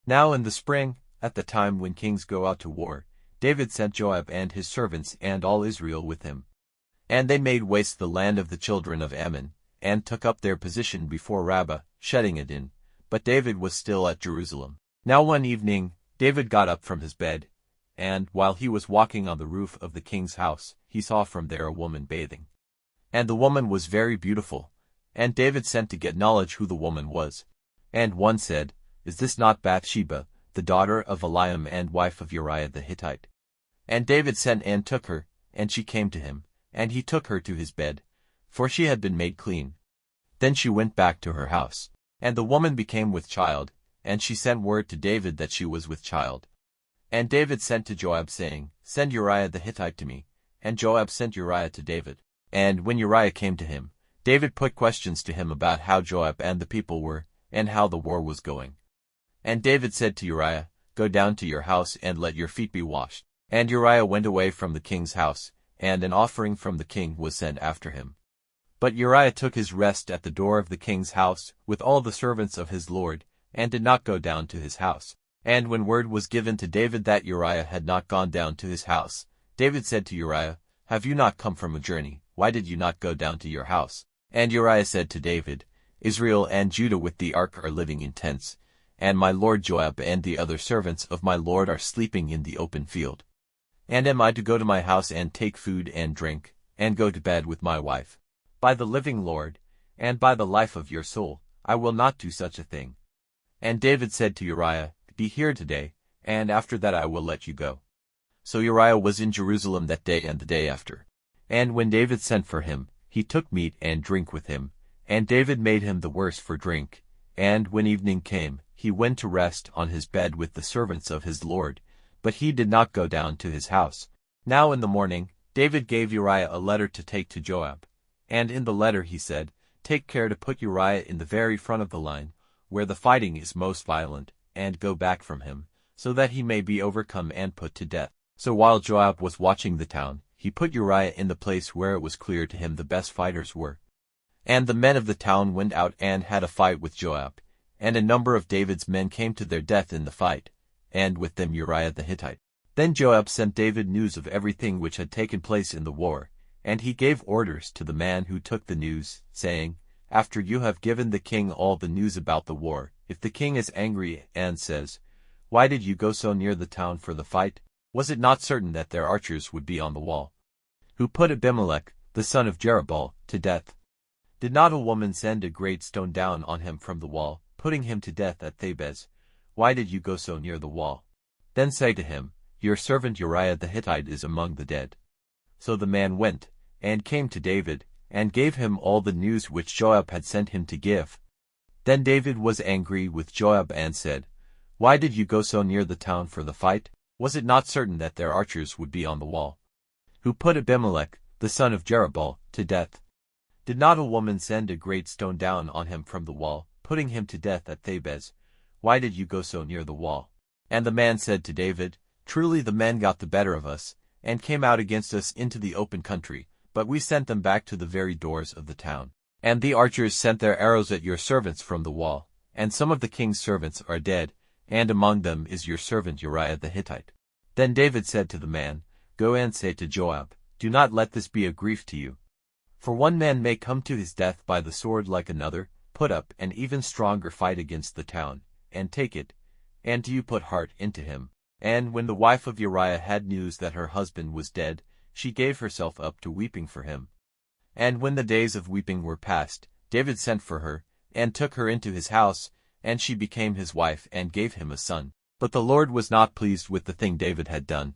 Now in the spring, at the time when kings go out to war, David sent Joab and his servants and all Israel with him. And they made waste the land of the children of Ammon, and took up their position before Rabbah, shutting it in. But David was still at Jerusalem. Now one evening, David got up from his bed, and, while he was walking on the roof of the king's house, he saw from there a woman bathing. And the woman was very beautiful, and David sent to get knowledge who the woman was. And one said, "Is this not Bathsheba, the daughter of Eliam and wife of Uriah the Hittite?" And David sent and took her, and she came to him, and he took her to his bed, for she had been made clean. Then she went back to her house. And the woman became with child, and she sent word to David that she was with child. And David sent to Joab, saying, "Send Uriah the Hittite to me." And Joab sent Uriah to David. And when Uriah came to him, David put questions to him about how Joab and the people were, and how the war was going. And David said to Uriah, "Go down to your house and let your feet be washed." And Uriah went away from the king's house, and an offering from the king was sent after him. But Uriah took his rest at the door of the king's house, with all the servants of his lord, and did not go down to his house. And when word was given to David that Uriah had not gone down to his house, David said to Uriah, "Have you not come from a journey? Why did you not go down to your house?" And Uriah said to David, "Israel and Judah with the ark are living in tents, and my lord Joab and the other servants of my lord are sleeping in the open field. And am I to go to my house and take food and drink, and go to bed with my wife? By the living Lord, and by the life of your soul, I will not do such a thing." And David said to Uriah, "Be here today, and after that I will let you go." So Uriah was in Jerusalem that day and the day after. And when David sent for him, he took meat and drink with him, and David made him the worse for drink. And when evening came, he went to rest on his bed with the servants of his lord, but he did not go down to his house. Now in the morning, David gave Uriah a letter to take to Joab. And in the letter he said, "Take care to put Uriah in the very front of the line, where the fighting is most violent, and go back from him, so that he may be overcome and put to death." So while Joab was watching the town, he put Uriah in the place where it was clear to him the best fighters were. And the men of the town went out and had a fight with Joab, and a number of David's men came to their death in the fight, and with them Uriah the Hittite. Then Joab sent David news of everything which had taken place in the war, and he gave orders to the man who took the news, saying, "After you have given the king all the news about the war, if the king is angry and says, 'Why did you go so near the town for the fight? Was it not certain that their archers would be on the wall? Who put Abimelech, the son of Jerubbaal, to death? Did not a woman send a great stone down on him from the wall, putting him to death at Thebez? Why did you go so near the wall?' Then say to him, 'Your servant Uriah the Hittite is among the dead.'" So the man went, and came to David, and gave him all the news which Joab had sent him to give. Then David was angry with Joab and said, "Why did you go so near the town for the fight? Was it not certain that their archers would be on the wall? Who put Abimelech, the son of Jerubbaal, to death? Did not a woman send a great stone down on him from the wall, putting him to death at Thebez? Why did you go so near the wall?" And the man said to David, "Truly the men got the better of us, and came out against us into the open country, but we sent them back to the very doors of the town. And the archers sent their arrows at your servants from the wall, and some of the king's servants are dead, and among them is your servant Uriah the Hittite." Then David said to the man, "Go and say to Joab, 'Do not let this be a grief to you. For one man may come to his death by the sword like another. Put up an even stronger fight against the town, and take it, and do you put heart into him.'" And when the wife of Uriah had news that her husband was dead, she gave herself up to weeping for him. And when the days of weeping were past, David sent for her, and took her into his house, and she became his wife and gave him a son. But the Lord was not pleased with the thing David had done.